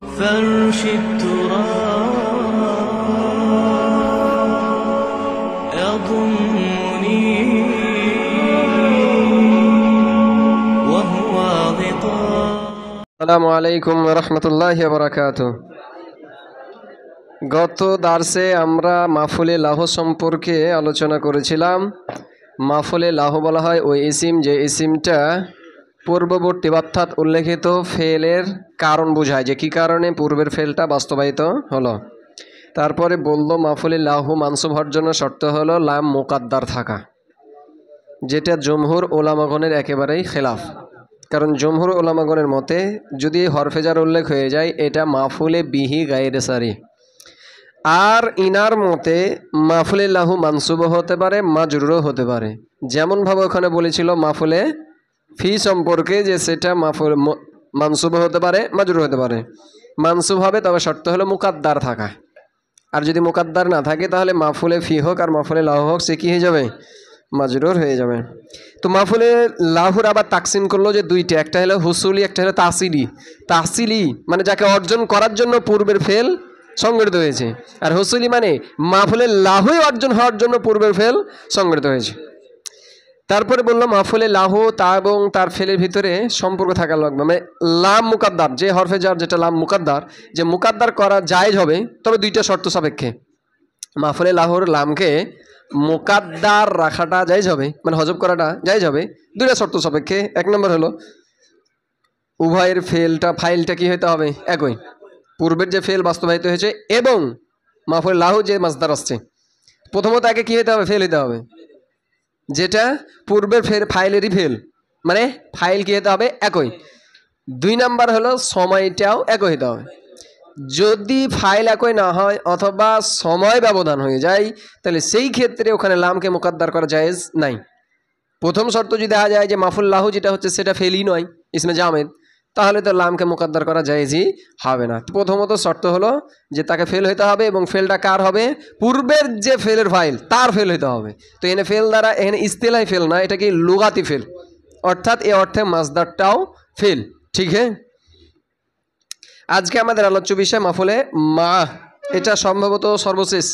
فرش التراب يضمني وهو غطاء আসসালামু আলাইকুম ওয়া রাহমাতুল্লাহি ওয়া বারাকাতুহু। গত দার্সে আমরা মাফুলে লাহ সম্পর্কে আলোচনা করেছিলাম। মাফুলে লাহ বলা হয় ওই ইসিম যে ইসিমটা পূর্ববর্তী অর্থাৎ উল্লেখিত ফেলের কারণ বোঝায়, যে কী কারণে পূর্বের ফেলটা বাস্তবায়িত হলো। তারপরে বলল মাফুলে লাহু মানসুব হওয়ার জন্য শর্ত হলো লাম মুকাদ্দার থাকা, যেটা জমহুর ওলামাগণের একেবারেই খেলাফ। কারণ জমহুর ওলামাগণের মতে যদি হরফেজার উল্লেখ হয়ে যায় এটা মাফুলে বিহি গায়রে সারি, আর ইনার মতে মাফুলে লাহু মানসুবও হতে পারে মাজরুরও হতে পারে। যেমনভাবে ওখানে বলেছিল মাফুলে ফি সম্পর্কে যে সেটা মাফুল মানসুবও হতে পারে মাজরুর হতে পারে। মানসুব হবে তবে শর্ত হলো মুকাদ্দার থাকা, আর যদি মুকাদ্দার না থাকে তাহলে মাফুলে ফি হোক আর মাফুলে লাহু হোক সে কী হয়ে যাবে, মাজরুর হয়ে যাবে। তো মাফুলে লাহুর আবার তাকসিম করলো যে দুইটা, একটা হলো হুসুলি, একটা হলো তাহসিলি। তাহসিলি মানে যাকে অর্জন করার জন্য পূর্বের ফেল সংগঠিত হয়েছে, আর হুসুলি মানে মাফুলে লাহুই অর্জন হওয়ার জন্য পূর্বের ফেল সংগঠিত হয়েছে। তারপরে বললো মাফুলে লাহু তা এবং তার ফেলের ভিতরে সম্পর্ক থাকা লাগবে, মানে লাম মুকাদ্দার যে হরফে যার যেটা লাম মুকাদ্দার, যে মুকাদ্দার করা জায়েজ হবে তবে দুইটা শর্ত সাপেক্ষে। মাফুলে লাহুর লামকে মুকাদ্দার রাখাটা জায়েজ হবে, মানে হজব করাটা জায়েজ হবে দুইটা শর্ত সাপেক্ষে। এক নম্বর হলো উভয়ের ফাইলটা কি হতে হবে, একই, পূর্বের যে ফেল বাস্তবায়িত হয়েছে এবং মাফুলে লাহু যে মাসদার আসছে, প্রথমত আগে কি হতে হবে, ফেল হতে হবে, যেটা পূর্বের ফাইলেরই ফেল, মানে ফাইল কি হতে হবে, একই। দুই নাম্বার হলো সময়টাও একই হতে হবে। যদি ফাইল একই না হয় অথবা সময় ব্যবধান হয়ে যায় তাহলে সেই ক্ষেত্রে ওখানে লামকে মুকাদ্দার করা জায়েজ নাই। প্রথম শর্ত যদি দেখা যায় যে মাফুল লাহু যেটা হচ্ছে সেটা ফেলই নয়, ইসমে জামেদ, তাহলে তো লামকে মুকাদ্দার করা জায়েজই হবে না। প্রথমত শর্ত হলো যে তাকে ফেল হইতে হবে এবং ফেলটা কার হবে, পূর্বের যে ফেলের ফাইল তার ফেল হইতে হবে। তো এখানে ফেল দ্বারা এখানে ইস্তিলাহি ফেল না, এটা কি লুগাতি ফেল, অর্থাৎ এ অর্থে মাসদারটাও ফেল। ঠিক হ্যাঁ, আজকে আমাদের আলোচ্য বিষয় মাফুলে মা, এটা সম্ভবত সর্বশেষ।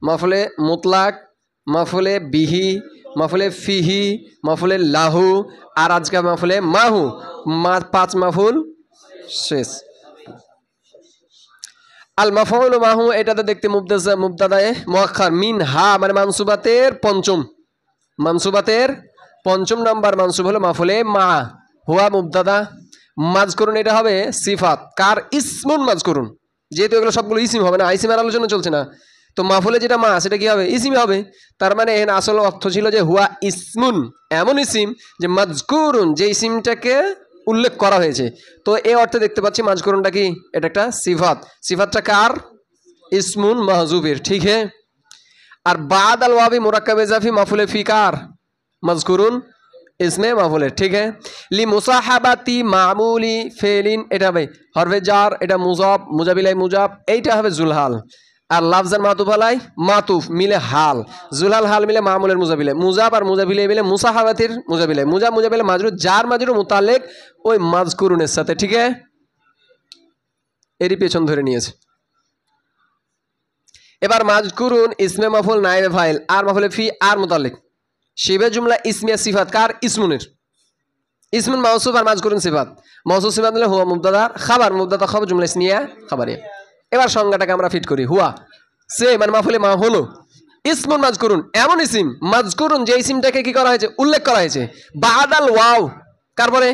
মাফুলে মুতলাক, মাফুলে বিহি, মাফুলে ফিহি, মাফুলে লাহু, আর আজকে মাফুলে মাহু, পাঁচ মাফুল শেষ। আল মাফউল মাহু এটাতে দেখতে মুবতাদায়ে মুআক্খার মিন হা মানে মানসুবাতের পঞ্চম নাম্বার মানসুব হলো মাফুলে মা। হুয়া মুবতাদা, মাজকুরুন এটা হবে সিফাত, কার, ইসমুন মাজকুরুন, যেহেতু এগুলো সবগুলো ইসিম হবে না, আইসিমের আলোচনা চলছে না, তো মাফুলে যেটা মা সেটা কি হবে, ইসিম হবে। তার মানে এখানে আসল অর্থ ছিল যে হুয়া ইসমুন, এমন ইসিম যে মাজকুরুন, যে ইসিমটাকে উল্লেখ করা হয়েছে। তো এই অর্থে দেখতে পাচ্ছি মাজকুরুনটা কি, এটা একটা সিফাত, সিফাতটা কার, ইসমুন মাহজুবের। ঠিক হ্যাঁ, আর বাদ আল ওয়াবি মুরাক্কাব ইজাফি মাফুলে ফি কার, মাজকুরুন ইসমে মাফুলে। ঠিক হ্যাঁ, লি মুসাহাবাতি মামুলি ফেলিন এটা হবে হরফে জার, এটা মুজাব, মুজাবিলাই মুজাব, এইটা হবে জুলহাল। আর লাফজান মাতুফ আলাই মাতুফ মিলে হাল, জুলহাল হাল মিলে মামুলের মুজাবিলে, মুজাব আর মুজাবিলে মিলে মুসাহাবাতির মুজাবিলে, মুজাব মুজাবিলে মাজরুর, জার মাজরুর মুতালেক ওই মাজকুরুনের সাথে। ঠিক হ্যাঁ, এরই পেছন ধরে নিয়েছে। এবার মাজকুরুন ইসমে মাফুল নায়েবে ফাইল, আর মাফুলে ফি আর মুতালেক, শিবে জুমলা ইসমিয়া সিফাত কার, ইসমুনের, ইসমুন মাউসুফ আর মাজকুরুন সিফাত, মাউসুফ সিফাত হলে হুয়া মুবতাদা, খাবার মুবতাদা খবর, জুমলা ইসমিয়া খাবারে। এবার সংজ্ঞাটাকে আমরা ফিট করি, হুয়া সে মানে মাফুলে মা হলো ইসমুন মাজকুরুন, এমন ইসিম মাজকুরুন যে ইসিমটাকে কি করা হয়েছে, উল্লেখ করা হয়েছে বাদাল ওয়াও, কার পরে,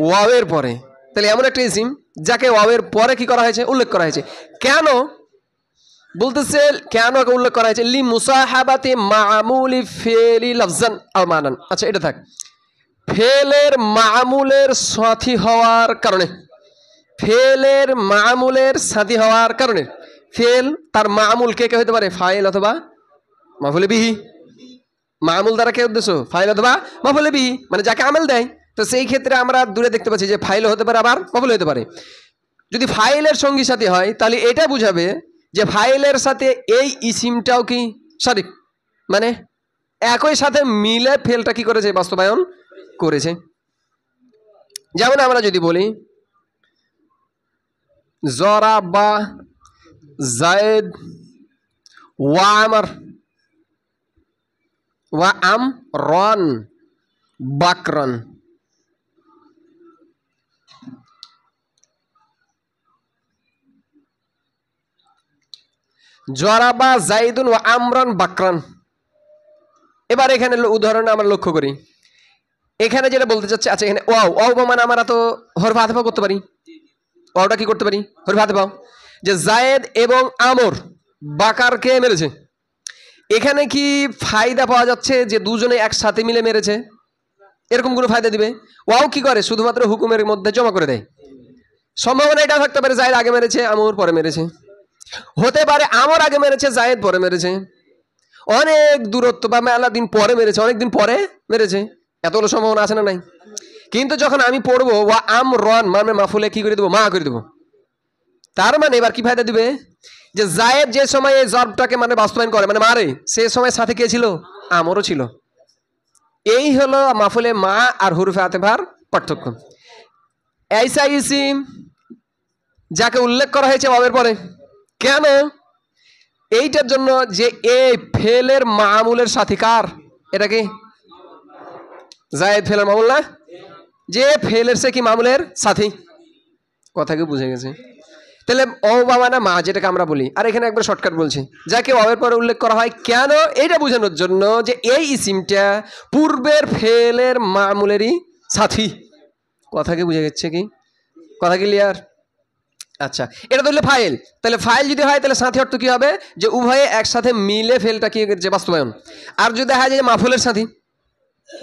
ওয়াওয়ের পরে। তাহলে এমন একটা ইসিম যাকে ওয়াওয়ের পরে কি করা হয়েছে, উল্লেখ করা হয়েছে। কেন বলতেছে, কেন উল্লেখ করা হয়েছে, লি মুসাহাবাতি মামুলি ফেলি লাফজান আও মানান। আচ্ছা এটা থাক, ফেলের মামুলের সাথী হওয়ার কারণে, ফেলের মামুলের সাথী হওয়ার কারণে, ফেল তার মামুল কে কে হতে পারে, ফাইল অথবা মাফুলে বিহি। মামুল দ্বারা কে উদ্দেশ্য, ফাইল অথবা মাফুলে বিহি, মানে যাকে আমল দেয়। তো সেই ক্ষেত্রে আমরা দূরে দেখতে পাচ্ছি যে ফাইলও হতে পারে আবার মাফুল হতে পারে। যদি ফাইলের সঙ্গী সাথী হয় তাহলে এটা বুঝাবে যে ফাইলের সাথে এই ইসিমটাও কি শারিক, মানে একই সাথে মিলে ফেলটা কি করেছে, বাস্তবায়ন করেছে। যেমন আমরা যদি বলি জরাবা জায়েদ ওয়া আমর ওয়া আমরান বাকরান। জরাবা জাইদুন ওয়া আমরান বাকরান। এবার এখানে উদাহরণ আমরা লক্ষ্য করি, এখানে যেটা বলতে চাচ্ছে, আচ্ছা এখানে ওয়াও ওয়াও মানে আমরা তো হরফে আতেফা করতে পারি, ওয়াওটা কি করতে পারি, হরফে আতেফা, যে জায়েদ এবং আমর বাকারকে মেরেছে। এখানে কি ফায়দা পাওয়া যাচ্ছে যে দুজনে একসাথে মিলে মেরেছে, এরকম কোনো ফায়দা দিবে? ওয়াও কি করে, শুধুমাত্র হুকুমের মধ্যে জমা করে দেয়। সম্ভাবনা এটা থাকতে পারে জায়েদ আগে মেরেছে আমর পরে মেরেছে, হতে পারে আমর আগে মেরেছে জায়েদ পরে মেরেছে, অনেক দূরত্ব বা মেলা দিন পরে মেরেছে, অনেক দিন পরে মেরেছে, এতগুলো সম্ভাবনা আছে না নাই? কিন্তু যখন আমি পড়বো ওয়া আমরান মানে মাফুলে কি করে দেবো, মা করে দেবো। তার মানে এবার কি ফায়দা দিবে, যে জায়েদ যে সময় এই জবটাকে মানে বাস্তবায়ন করে মানে মারে, সে সময় সাথে কে ছিল, আমরও ছিল। এই হলো মাফুলে মা আর হুরফে আতেফার পার্থক্য। এইসা ইসিম যাকে উল্লেখ করা হয়েছে ওয়াবের পরে, কেন? এইটার জন্য যে এই ফেলের মামুলের সাথী কার, এটা কি জায়েদ ফেলের মামুল না, যে ফেলের সে কি মামুলের সাথী। কথা কি বুঝে গেছে? তাহলে ও বাবা না মা যেটাকে আমরা বলি, আর এখানে একবার শর্টকাট বলছি, যাকে ওয়াবের পরে উল্লেখ করা হয় কেন, এইটা বোঝানোর জন্য যে এই ইসিমটা পূর্বের ফেলের মামুলেরই সাথী। কথা কি বুঝে গেছে কি? কথা ক্লিয়ার? আচ্ছা, এটা ধরলে ফাইল, তাহলে ফাইল যদি হয় তাহলে সাথী অর্থ কি হবে, যে উভয়ে একসাথে মিলে ফেলটা কি যে বাস্তবায়ন। আর যদি দেখা যায় যে মাফুলের সাথী,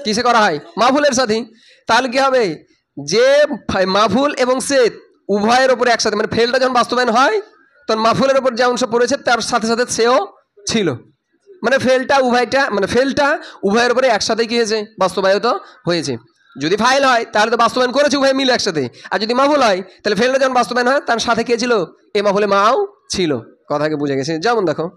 কিসে করা হয়, মাফুলের সাথী, তাহলে কি হবে, যে মাফুল এবং সে উভয়ের উপরে একসাথে মানে ফেলটা যখন বাস্তবায়ন হয় তখন মাফুলের উপর যে অংশ পড়েছে তার সাথে সাথে সেও ছিল, মানে ফেলটা উভয়টা মানে ফেলটা উভয়ের উপরে একসাথে কি হয়েছে, বাস্তবায়িত হয়েছে। যদি ফাইল হয় তাহলে তো বাস্তবায়ন করেছে উভয় মিলে একসাথে, আর যদি মাফুল হয় তাহলে ফেলটা যখন বাস্তবায়ন হয় তার সাথে কে ছিল, এই মাফুলে মাও ছিল। কথাকে বুঝে গেছে? যেমন দেখো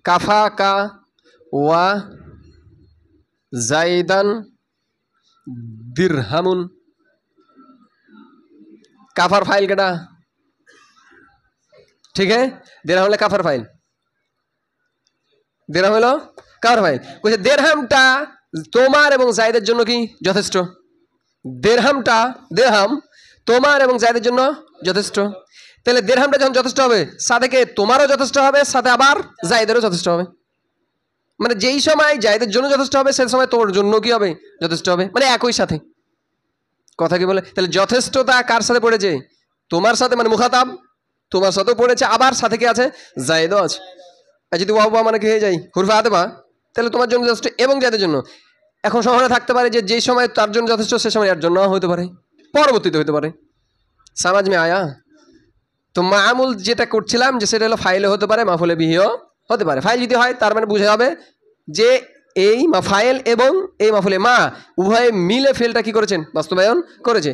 কাফাকা ওয়া জাইদান দিরহামুন। কাফার ফাইল কেটা, ঠিক है, দিরহাম হলে কাফার ফাইল, দিরহাম হলো কাফার ফাইল। কইছে দিরহামটা তোমার এবং জায়েদের জন্য কি যথেষ্ট, দিরহামটা দিরহাম তোমার এবং জায়েদের জন্য যথেষ্ট। তাহলে দিরহামটা যখন যথেষ্ট হবে সাথে কে তোমারও যথেষ্ট হবে, সাথে আবার জায়েদেরও যথেষ্ট হবে। মানে যেই সময় জায়েদের জন্য যথেষ্ট হবে সেই সময় তোর জন্য কি হবে, যথেষ্ট হবে, মানে একই সাথে। কথা কি বলে? তাহলে যথেষ্টতা কার সাথে পড়েছে, তোমার সাথে, মানে মুখাতাব তোমার সাথেও পড়েছে, আবার সাথে কি আছে, জায়েদও আছে। আর যদি ওয়া মানে কি হয়ে যায় হুরফে আতেফা, তাহলে তোমার জন্য যথেষ্ট এবং জায়েদের জন্য। এখন সম্ভাবনা থাকতে পারে যে যেই সময় তার জন্য যথেষ্ট সে সময় এর জন্য হতে পারে, পরবর্তীতে হতে পারে। সমাজ মে আয়া? তো মামুল যেটা করছিলাম যে সেটা হলো ফাইলে হতে পারে, মাফুলে বিহিও হতে পারে। ফাইল যদি হয় তার মানে বুঝে হবে যে এই ফাইল এবং এই মাফুলে মা উভয়ে মিলে ফেলটা কি করেছেন, বাস্তবায়ন করেছে।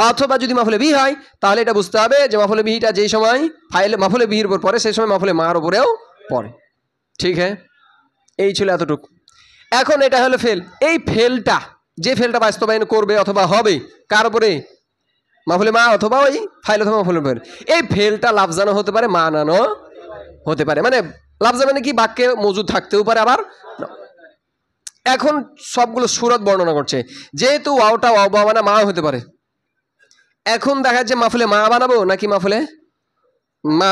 অথবা যদি মাফুলে বিহি হয় তাহলে এটা বুঝতে হবে যে মাফুলে বিহিটা যেই সময় ফাইল মাফুলে বিহির উপর পড়ে সেই সময় মাফুলে মার উপরেও পড়ে। ঠিক হ্যাঁ, এই ছিল এতটুকু। এখন এটা হলো ফেল, এই ফেলটা যে ফেলটা বাস্তবায়ন করবে অথবা হবে কার উপরে, মাফুলে মা অথবা ওই ফাইল অথবা মাফুলে ফেল। এই ফেলটা লাফজানো হতে পারে, মানানো হতে পারে, মানে লাফজা মানে কি বাক্যে মজুদ থাকতেও পারে আবার। এখন সবগুলো সুরত বর্ণনা করছে, যেহেতু ওয়াওটা ওয়াও বানানা মা হতে পারে। এখন দেখা যাচ্ছে মাফুলে মা বানাবো নাকি মাফুলে মা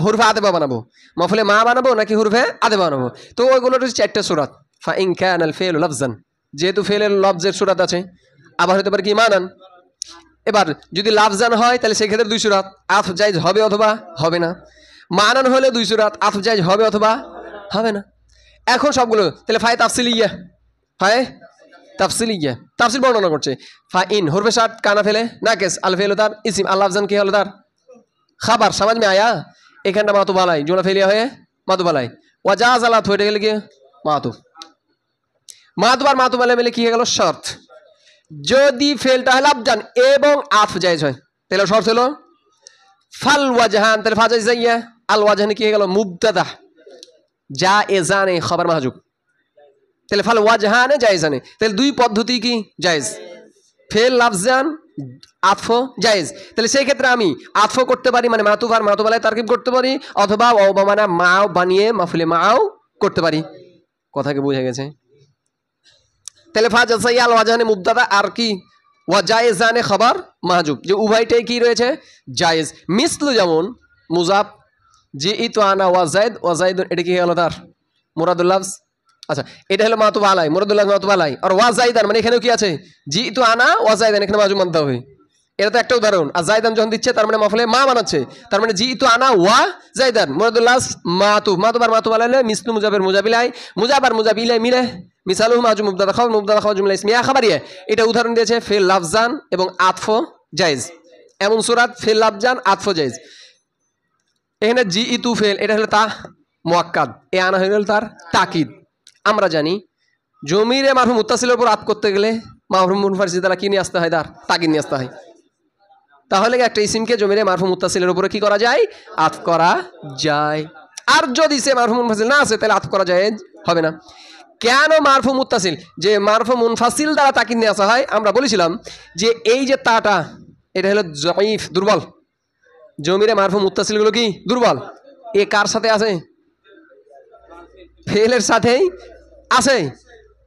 হুরফে আতেফা বানাবো, মাফুলে মা বানাবো নাকি হুরফে আতেফা বানাবো। তো ওইগুলোর হচ্ছে চারটা সুরাত। ফা ইন কানাল ফি'লু লাফজান, যেহেতু ফেলের লফজের সুরাত আছে, আবার হতে পারে কি মানান। এবার যদি লাফজান হয় তাহলে সেক্ষেত্রে দুই সুরাত, আতফ জায়েজ হবে অথবা হবে না। মানান হলে দুই সুরাত, আতফ জায়েজ হবে অথবা হবে না। এখন সবগুলো তাহলে ফায়ে তাফসিলিয়া, ফায়ে তাফসিলিয়া তাফসিল বর্ণনা করছে। ফা ইন হুরফে শার্ট কানা ফেলে নাকিস, আল ফেলু তার ইসিম, আল লাফজান কি হলো তার খাবার। সমাজ মে আয়া? এখানটা মাতু বালাই জোনা ফেলিয়া হয়ে মাতু বালাই, ওয়াজাজ আলাত হয়ে গেলে কি মাতু, মাতু আর মাতু বালাই মিলে কি হয়ে গেল শর্ত। যদি ফেলটা হয় লাফজান এবং আতফ জায়েজ হয় তাহলে শর্ত হলো ফাল ওয়াজহান, তাহলে ফা জায়েজ যাইয়া আল ওয়াজহান কি হয়ে গেল মুবতাদা, জায়েজানে খবর মাহজুব, তাহলে ফাল ওয়াজহানে জায়েজানে, তাহলে দুই পদ্ধতি কি জায়েজ, ফেল লাফজান আতফ জায়েজ। তাহলে সেই ক্ষেত্রে আমি আতফ করতে পারি, মানে মাতুব আর মাতুবালায় তারকিব করতে পারি, অথবা অবমানা মাও বানিয়ে মাফুলে মাও করতে পারি। কথা কি বুঝে গেছে? তাহলে ফাজাসাইয়াল ওয়াজহানে মুবতাদা আর কি ওয়াজায়েজানে খবর মাহজুব, যে উভয়টাই কি রয়েছে জায়েজ। মিসলু যেমন মুজাফ জি ইতু আনা ওয়াজাইদ ওয়াজাইদ, এটা কি হলো তার মুরাদুল্লাহ। আচ্ছা, এটা হলো মাতুব আলাই, মুরাদুল্লাহ মাতুব আলাই। আর ওয়াজাইদান মানে এখানেও কি আছে জি ইতু আনা ওয়াজাইদান, এখানে মাহজুব মানতে হবে। এটা তো একটা উদাহরণ। আর জাইদান যখন দিচ্ছে তার মানে মাফুলে মা বানাচ্ছে, তার মানে জি ইতু আনা ওয়া জাইদান, মুরাদুল্লাহ মাতুব, মাতুব আর মাতুব আলাই মিসলু মুজাবের মুজাবিলাই, মুজাব আর মুজাবিলাই মিলে মিসালুহু মাহজুব মুবতাদা খাবার জুমলা ইসমিয়া খাবারিয়া। এটা উদাহরণ দিয়েছে ফেল লাফজান এবং আতফ জায়েজ, এমন সূরাত ফেল লাফজান আতফ জায়েজ। এখানে জি ইতু ফেল, এটা হলো তা মুআক্কাদ, এ আনা হয়ে গেল তার তাকিদ। আমরা জানি জমিরে মারফু মুত্তাসিলের উপর আত করতে গেলে মারফু মুনফাসিল দ্বারা কি নিয়ে আসতে হয়, তার তাকিদ নিয়ে আসতে হয়। তাহলে একটা ইসিমকে জমিরে মারফু মুত্তাসিলের উপরে কি করা যায়, আত করা যায়। আর যদি সে মারফু মুনফাসিল না আসে তাহলে আত করা যায় হবে না। কেন মারফু মুত্তাসিল, যে মারফু মুনফাসিল দ্বারা তাকিদ নিয়ে আসা হয়? আমরা বলেছিলাম যে এই যে তাটা, এটা হলো জয়ীফ, দুর্বল। জমিরে মারফু মুত্তাসিলগুলো কি দুর্বল। এ কার সাথে আছে, ফেলের সাথেই আছে,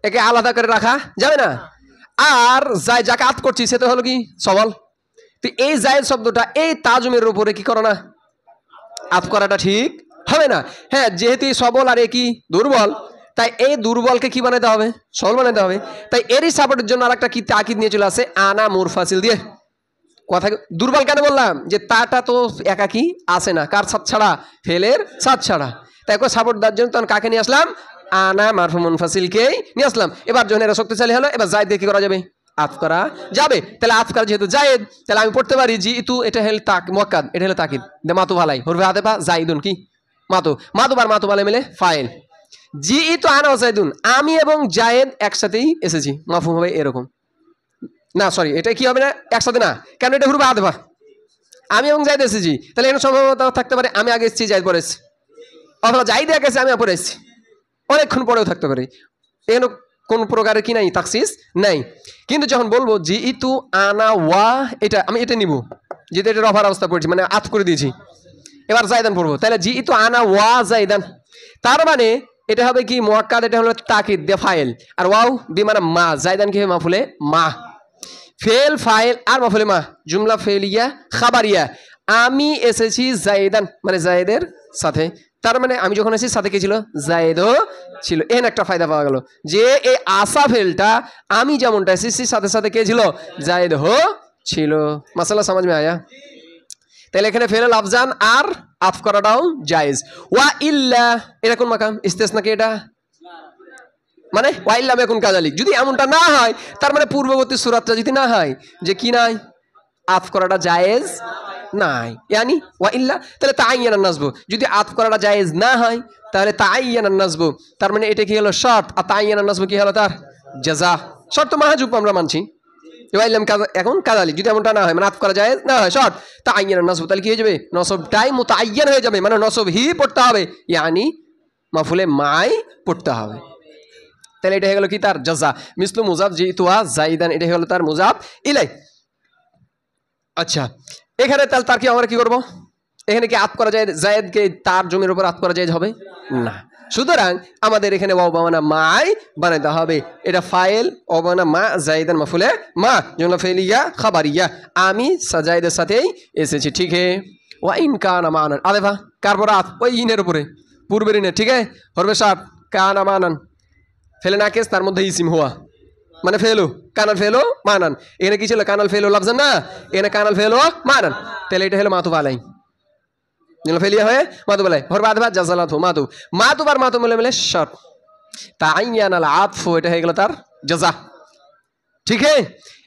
একে আলাদা করে রাখা যাবে না। আর যাকে আত করছি সে তো হলো কি সবল। তো এই জায়েজ শব্দটা এই তাজমের উপরে কি করো না, আত করাটা ঠিক হবে না। হ্যাঁ, যেহেতু সবল আর এ কি দুর্বল, তাই এই দুর্বলকে কি বানাতে হবে, সবল বানাতে হবে। তাই এরই সাপোর্টের জন্য আর একটা কি তাকিদ নিয়ে চলে আসে আনা মুরফাসিল দিয়ে। কথা দুর্বল কেন বললাম, যে তাটা তো একাকি আসে না, কার সাথ ছাড়া, ফেলের সাথ ছাড়া। তাই সাপোর্ট দেওয়ার জন্য তখন কাকে নিয়ে আসলাম, আনা মারফু মুনফাসিলকেই নিয়ে আসলাম। এবার যখন এরা শক্তিশালী হলো, এবার জায়েদ দিয়ে কি করা যাবে, আত করা যাবে। তাহলে আত করা যেহেতু জায়েদ, তাহলে আমি পড়তে পারি জি ইতু, এটা হল তাক মুআক্কাদ, এটা হলো তাকিদ, মাতু ভালাই হরফে আদেপা জাইদুন কি মাতু, মাতু বার মাতু ভালাই মিলে ফাইল। জি ইতু আনা জাইদুন, আমি এবং জায়েদ একসাথেই এসেছি, মাফহুম হবে এরকম না, সরি এটা কি হবে না, একসাথে না, কেন এটা হরফে আদেপা, আমি এবং জায়েদ এসেছি। তাহলে এখানে সম্ভবত থাকতে পারে আমি আগে এসেছি জায়েদ পরে এসেছি, অথবা জায়েদ আগে এসেছি আমি পরে এসেছি, অনেকক্ষণ পরেও থাকতে পারে। এখানে কোন প্রকারের কি নাই, তাকসিস নাই। কিন্তু যখন বলবো জি ইতু আনা ওয়া, এটা আমি এটা নিব, যেহেতু এটা রফার অবস্থা পড়ছি, মানে আত করে দিয়েছি। এবার জায়দান পড়বো, তাহলে জি ইতু আনা ওয়া জায়দান, তার মানে এটা হবে কি মুআক্কাদ, এটা হলো তাকিদ দে ফাইল। আর ওয়াও বিমানা মা, জায়দান কি হবে মাফুলে মা, ফেল ফাইল আর মাফুলে মা, জুমলা ফেলিয়া খাবারিয়া। আমি এসেছি জায়দান মানে জায়েদের সাথে, তার মানে আমি যখন এসেছি সাথে কি ছিল, জায়েদও ছিল। এন একটা ফায়দা পাওয়া গেল, যে এই আসা ফেলটা আমি যেমনটা এসেছি সাথে সাথে কে ছিল, জায়েদ ছিল। মাসালা সমাজ মে আয়া? তাহলে এখানে ফেল লাফজান আর আফ করাটাও জায়েজ। ওয়া ইল্লা, এটা কোন মাকাম, ইস্তেসনা কি এটা, মানে ওয়া ইল্লা বেকুন কাযালিক, যদি এমনটা না হয়, তার মানে পূর্ববর্তী সূরাতটা যদি না হয় যে কি নাই, আফ করাটা জায়েজ নাই, ইয়ানি ওয়া ইল্লা, তাহলে তাআইয়ানান নাসবু, যদি আত করাটা জায়েজ না হয় তাহলে তাআইয়ানান নাসবু, তার মানে এটা কি হলো শর্ত, আর তাআইয়ানান নাসবু কি হলো তার জাযা। শর্ত মাহজুব আমরা মানছি, ওয়া ইল্লাম এখন কাযালিক, যদি এমনটা না হয় মানে আত করা জায়েজ না হয় শর্ত তাআইয়ানান নাসবু, তাহলে কি হয়ে যাবে, নসবটাই মুতাআয়্যান হয়ে যাবে, মানে নসব হি পড়তে হবে, ইয়ানি মাফুলে মাই পড়তে হবে। তাহলে এটা হয়ে গেল কি তার জাযা। মিসলু মুজাফ জিতু ওয়া জাইদান, এটা হলো তার মুজাফ ইলাই। আচ্ছা, এখানে তাহলে তার কি আমরা কি করবো, এখানে কি আত করা যায় জায়েদকে, তার জমির উপর আত করা যায় হবে না। সুতরাং আমাদের এখানে ওয়াবানা মাই বানাইতে হবে, এটা ফাইল ওয়াবানা মা জায়েদান মাফুলে মা, জুমলা ফেলিয়া খাবারিয়া, আমি জায়েদের সাথেই এসেছি। ঠিক है, ওয়া ইন কানা মানান আলেফা কার পর আত, ওই ইনের উপরে পূর্বের ইনে, ঠিক है, হরবে সাত কানা মানান ফেলে না কেস, তার মধ্যে ইসিম হুয়া মানে ফেলো, কানাল ফেলো মানান, এখানে কি ছিল কানাল ফেলো লাফজান না, এখানে কানাল ফেলো মানান, তাহলে এটা হলো মাতুব আলাই, ফেলিয়া হয়ে মাতুব আলাই, হর বাদ বাদ জাযালাতু মাতু, মাতুব আর মাতু মিলে মিলে শর্ত, তাআইয়ানাল আতফু, এটা হয়ে গেল তার জাযা। ঠিক है,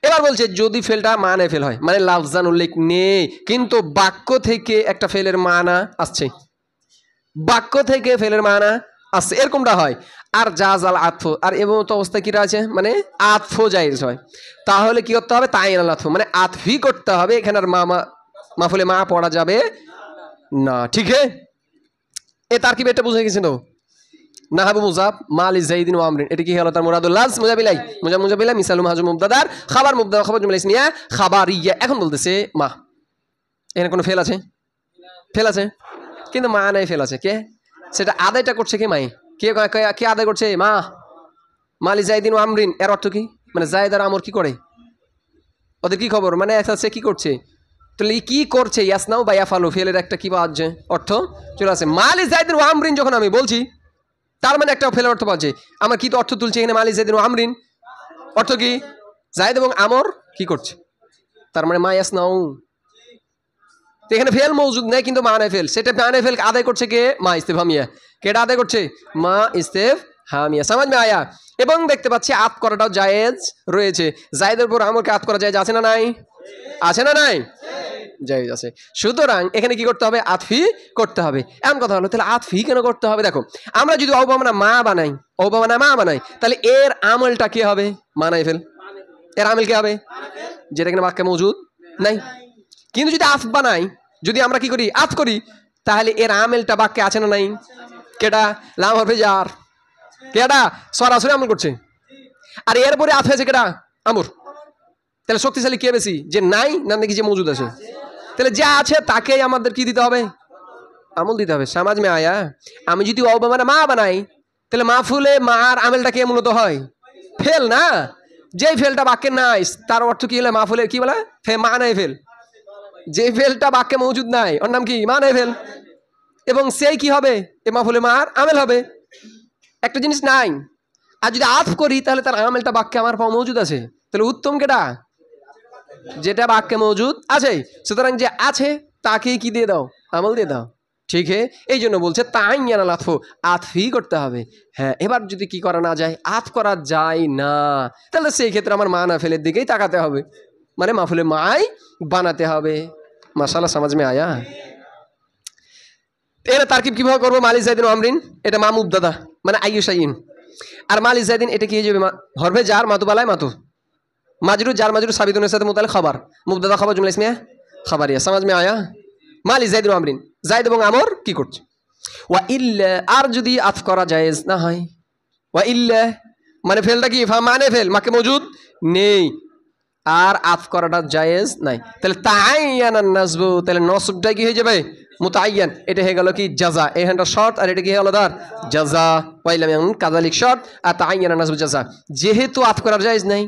এবার বলছে যদি ফেলটা মানে ফেল হয়, মানে লাফজান উল্লেখ নেই কিন্তু বাক্য থেকে একটা ফেলের মানা আসছে, বাক্য থেকে ফেলের মানা আসছে, এরকমটা হয়। আর জাযাল আতফু, আর এবং তো অবস্থা কিরা আছে, মানে আতফু জায়েজ হয়, তাহলে কি করতে হবে, তাআইয়ানাল আতফু, মানে আতফি করতে হবে, এখানে আর মাফুলে মা পড়া যাবে না। ঠিক है, এ তারকিব এটা বুঝে গেছেন তো। নাহাবু মুজাব মালি জাইদিন ওয়া আমরিন, এটা কি হলো তার মুরাদুল লাজ মুজাবিলাই মুজাবিলাই মিসালু মাহাজু মুবতাদার খাবার মুবতাদা খবর জুমলা ইসমিয়া খাবারিয়া। এখন বলতেছে মা, এখানে কোনো ফেল আছে? ফেল আছে, কিন্তু মা নাই, ফেল আছে। কে সেটা আদায়টা করছে? কে মাই? কে আদায় করছে? মা। মালি জাইদিন ও আমরিন এর অর্থ কি? মানে জায়দ আর আমর কি করে? ওদের কি খবর? মানে সে কি করছে? তাহলে কি করছে? ইয়াসনাউ বা ইয়াফালু ফেলের একটা কি পাওয়া যায় অর্থ চলে আসে। মালি জাইদিন ও আমরিন যখন আমি বলছি, তার মানে একটা ফেলের অর্থ পাচ্ছে। আমার কি তো অর্থ তুলছে এখানে? মালি জাইদিন ও আমরিন অর্থ কি? জায়দ এবং আমর কি করছে, তার মানে মা ইয়াসনাউ। এখানে ফেল মৌজুদ নেই, কিন্তু মানে ফেল, সেটা মানে ফেল আদায় করছে কে? মা ইস্তেফহামিয়া। কেটা আদায় করছে? মা ইস্তেফহামিয়া। সমাজ মে আয়া। এবং দেখতে পাচ্ছি আত করাটাও জায়েজ রয়েছে। জায়েদের উপর আমরকে আত করা জায়েজ আছে না নাই? আছে না নাই? জায়েজ আছে। সুতরাং এখানে কি করতে হবে? আতফি করতে হবে। এমন কথা হলো, তাহলে আতফি কেন করতে হবে? দেখো, আমরা যদি অবমানা মা বানাই, অবমানা মা বানাই, তাহলে এর আমলটা কি হবে? মানাই ফেল। এর আমল কি হবে? যেটা কিনা বাক্যে মৌজুদ নাই। কিন্তু যদি আফ বানাই, যদি আমরা কি করি? আফ করি, তাহলে এর আমেলটা বাক্যে আছে না নাই? কেটা? লাম হরফে জার। কেটা? সরাসরি আমল করছে। আর এরপরে আফ হয়েছে কেটা? আমর। তাহলে শক্তিশালী কে বেশি? যে নাই না নাকি যে মৌজুদ আছে? তাহলে যে আছে তাকেই আমাদের কি দিতে হবে? আমল দিতে হবে। সমাজ মে আয়া। আমি যদি অবমানা মা বানাই, তাহলে মাফুলে মার আমেলটা কে মূলত হয়? ফেল না? যেই ফেলটা বাক্যে নাই, তার অর্থ কি হলে মাফুলের কি বলে? মা নাই ফেল। যে ফেলটা বাক্যে মৌজুদ নাই ওর নাম কি? মানে ফেল। এবং সেই কি হবে? এ মাফুলে মার আমেল হবে। একটা জিনিস নাই, আর যদি আফ করি তাহলে তার আমেলটা বাক্যে আমার পাওয়া মৌজুদ আছে। তাহলে উত্তম কেটা? যেটা বাক্যে মৌজুদ আছে। সুতরাং যে আছে তাকেই কি দিয়ে দাও? আমল দিয়ে দাও। ঠিক है, এই জন্য বলছে তাইয়ানা লাতফু, আতফি করতে হবে। হ্যাঁ, এবার যদি কি করা না যায়, আত করা যায় না, তাহলে সেই ক্ষেত্রে আমার মানা ফেলের দিকেই তাকাতে হবে, মানে মাফুলে মাই বানাতে হবে। মাশাআল্লাহ, সমাজ মে আয়া। এর তারকিব কিভাবে করবো? মালি জাইদিন আমরিন, এটা মা মুবতাদা মানে আইয়ুশাইন। আর মালি জাইদিন এটা কি হয়ে যাবে? হরফে জার মাতুবালায় মাতু মাজরুর জার মাজরুর সাবিতুনের সাথে মুতাল খবর মুবতাদা খবর জুমলা ইসমিয়া খবরিয়া। সমাজ মে আয়া। মালি জাইদিন আমরিন, জাইদ এবং আমর কি করছে? ওয়া ইল্লা, আর যদি আতফ করা জায়েজ না হয়, ওয়া ইল্লা মানে ফেলটা কি? মানে ফেল মাকে মৌজুদ নেই, আর আতফ করাটা জায়েজ নাই, তাহলে তাআইয়ানান নাসবু, তাহলে নসবটা কি হয়ে যাবে? মুতাআইয়ান। এটা হয়ে গেল কি? জাযা। এখানটা শর্ত, আর এটা কি হলো? তার জাযা। ওয়াইলাম ইয়াকুন কাযালিক শর্ত, আর তাআইয়ানান নাসবু জাযা। যেহেতু আতফ করার জায়েজ নাই,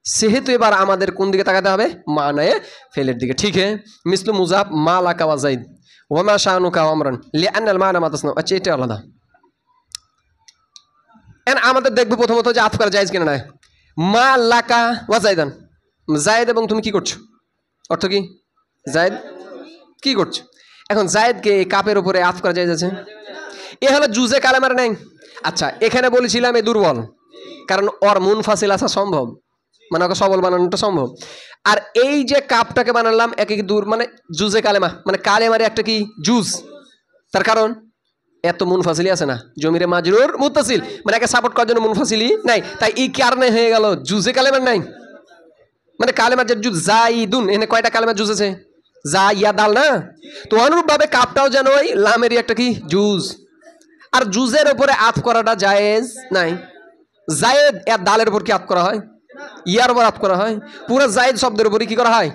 সেহেতু এবার আমাদের কোন দিকে তাকাতে হবে? মানায়ে ফেলের দিকে। ঠিক है, মিসলু মুজাব মা লাকা ওয়া যাইদ ওয়া মা শানুকা ওয়া আমরান লিআন্নাল মানা মা তাসনা। আচ্ছা, এটা আলাদা। এন্ড আমাদের দেখবো প্রথমত যে আতফ করা জায়েজ কিনা না। মা লাকা ওয়া যাইদান, জায়েদ এবং তুমি কি করছো? অর্থ কি? জায়েদ কি করছো? এখন জায়েদকে কাপের উপরে আতফ করা জায়েজ আছে? এ হলো জুজে কালেমার নাই। আচ্ছা, এখানে বলেছিলাম এ দুর্বল, কারণ ওর মুনফাসিল আসা সম্ভব, মানে ওকে সবল বানানোটা সম্ভব। আর এই যে কাপটাকে বানালাম এক এক দূর, মানে জুজে কালেমা, মানে কালেমারে একটা কি জুজ। তার কারণ এত মুনফাসিলি আছে না, জমিরে মাজরুর মুত্তাসিল, মানে একে সাপোর্ট করার জন্য মুনফাসিলি নাই, তাই এই কারণে হয়ে গেল জুজে কালেমার নাই। মানে কালেমার যে জুজ জাইদুন, এখানে কয়টা কালেমার জুজ আছে? যা ইয়া দাল না, তো অনুরূপ ভাবে কাপটাও যেন ওই লামেরই একটা কি জুজ। আর জুজের উপরে আতফ করাটা জায়েজ নাই। জায়েদ এর দালের উপর কি আতফ করা হয়? ইয়ার উপর আতফ করা হয়। পুরো জায়েদ শব্দের উপরই কি করা হয়?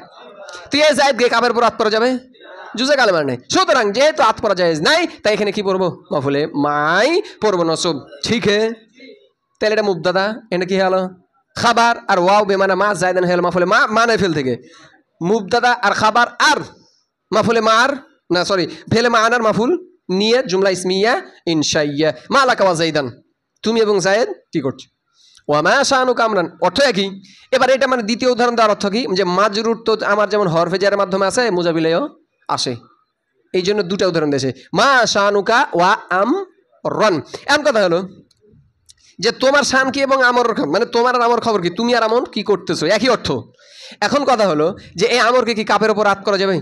তো এই জায়েদ কে কাপের উপর আতফ করা যাবে? জুজে কালেমার নেই। সুতরাং যেহেতু আতফ করা জায়েজ নাই, তাই এখানে কি পড়বো? মাফুলে মাই পড়বো নসব। ঠিক है, তাহলে এটা মুবতাদা, এটা কি হলো? খাবার। আর ওয়াও বেমানা মা জায়দান হলো মাফুলে মা মানে ফেল থেকে মুবতাদা আর খাবার আর মাফুলে মার না, সরি, ফেলে মা আনার মাফুল নিয়ে জুমলা ইসমিয়া ইনশাইয়া। মা লাকা ওয়া যাইদান, তুমি এবং জায়েদ কি করছো? ওয়া মা শানুকা আমরান, অর্থ একই। এবার এটা মানে দ্বিতীয় উদাহরণ দেওয়ার অর্থ কি? যে মাজরুর তো আমার যেমন হরফে জারের মাধ্যমে আসে, মুজাবিলেও আসে, এই জন্য দুটা উদাহরণ দিয়েছে, মা শানুকা ওয়া আমরান। এমন কথা হলো যে তোমার শান কি এবং আমর, মানে তোমার আর আমর খবর কি? তুমি আর আমর কি করতেছো, একই অর্থ। এখন কথা হলো যে এই আমরকে কি কাপের উপর আত করা যাবে?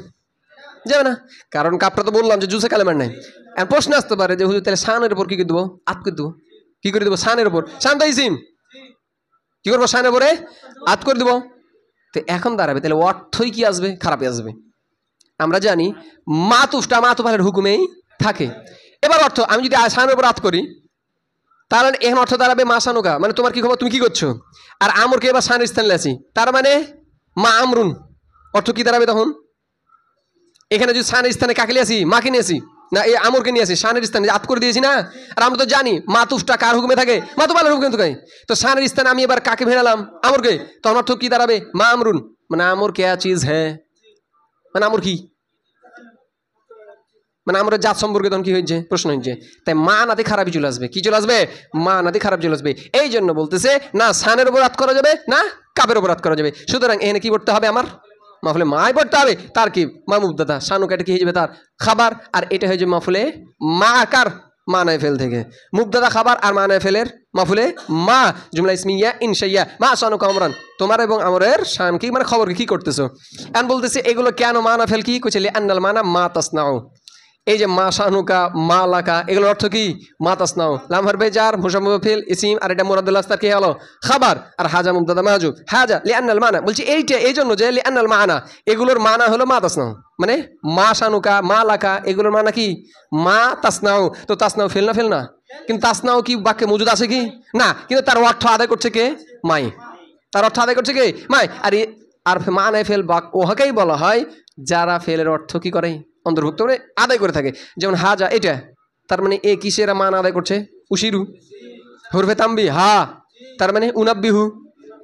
যাবে না, কারণ কাপটা তো বললাম যে জুসে কালেমার নাই। এখন প্রশ্ন আসতে পারে যে হুজুর তাহলে শানের উপর কি করে দেবো? আত করে দেবো। কি করে দেবো? শানের উপর, শান তো ইসিম, কি করবো? শানের উপরে আত করে দেবো। তো এখন দাঁড়াবে তাহলে অর্থই কি আসবে? খারাপই আসবে। আমরা জানি মাতুফটা মাতুফালের হুকুমেই থাকে। এবার অর্থ আমি যদি শানের উপর আত করি, তাহলে এখন অর্থ দাঁড়াবে মা শানুকা, মানে তোমার কি খবর, তুমি কি করছো। আর আমরকে এবার শানের স্থানে আছি, তার মানে মা আমরুন, অর্থ কি দাঁড়াবে তখন। এখানে যদি শানের স্থানে কাকে নিয়ে আসি, মাকে নিয়ে আসি না, এই আমরকে নিয়ে আসি শানের স্থানে আপ করে দিয়েছি না। আর আমরা তো জানি মাতুফটা কার হুকুমে থাকে, মাতুফালের হুকুমে থাকে। তো শানের স্থানে আমি এবার কাকে ফেরালাম, আমরকে, তখন অর্থ কি দাঁড়াবে মা আমরুন, মানে আমর কে চিজ হ্যাঁ, মানে আমর কি, মানে আমরা জাত সম্পর্কে তখন কি হয়েছে প্রশ্ন হয়েছে। তাই মা নাতে খারাপই চলে আসবে, কি চলে আসবে, মা নাতে খারাপ চলে আসবে। এই জন্য বলতেছে না শানের উপর রাত করা যাবে না কাপের উপর রাত করা যাবে। সুতরাং এখানে কি পড়তে হবে, আমার মাফুলে মাই পড়তে হবে। তার কি মা মুবতাদা, শানুকা এটা কি হয়ে যাবে তার খাবার, আর এটা হয়ে যাবে মাফুলে মা আকার মানায় ফেল থেকে মুবতাদা খাবার, আর মানায় ফেলের মাফুলে মা জুমলা ইসমিয়া ইনশাইয়া মা শানুকা আমরান, তোমার এবং আমরের শান কি মানে খবর কি করতেছো। এখন বলতেছে এগুলো কেন মানা ফেল কি কুচলি আন্নাল মানা মা তাসনাউ, এই যে মা শানুকা মা লাকা এগুলোর অর্থ কি মা তাসনাউ, লাম হারফে জার মুসাম্মাফিল ইসিম, আর এটা মুরাদুল আস্তার কি হলো খাবার, আর হাজা মুবতাদা মাহজুব হাজা লিআন্নাল মানা, বলছি এইটা এই জন্য যে লিআন্নাল মানা এগুলোর মানা হলো মা তাসনাউ, মানে মা শানুকা মা লাকা এগুলোর মানা কি মা তাসনাউ। তো তাসনাউ ফেল না ফেল না, কিন্তু তাসনাউ কি বাক্যে মজুদ আছে কি না, কিন্তু তার অর্থ আদায় করছে কে মাই, তার অর্থ আদায় করছে কে মাই। আর মানায় ফেল বাক ওহাকেই বলা হয় যারা ফেলের অর্থ কি করে অন্তর্ভুক্ত মানে আদায় করে থাকে। যেমন হাজা এটা, তার মানে এ কিসের মান আদায় করছে, উশিরু হরফে তাম্বি হা, তার মানে উনাব্বিহু,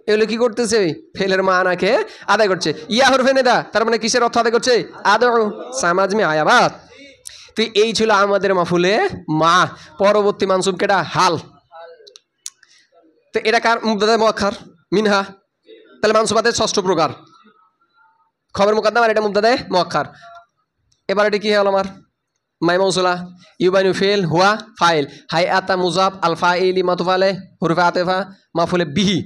এগুলো কি করতেছে ফেলের মানাকে আদায় করছে। ইয়া হরফে নেদা, তার মানে কিসের অর্থ আদায় করছে আদৌ সামাজমে আয়াবাত। তো এই ছিল আমাদের মাফুলে মা। পরবর্তী মানসুব কেটা হাল, তো এটা কার মুবতাদা মুআক্খার মিনহা, তাহলে মানসুবাতের ষষ্ঠ প্রকার খবর মুকদ্দম, আর এটা মুবতাদা মুআক্খার। এবার এটা কি হলো আমার মাই মৌসুলা ইউবাইনু ফেল হুয়া ফাইল হাই আতা মুজাব আল ফাইলি মাতুফ আলে হুরফে আতেফা মাফুলে বিহি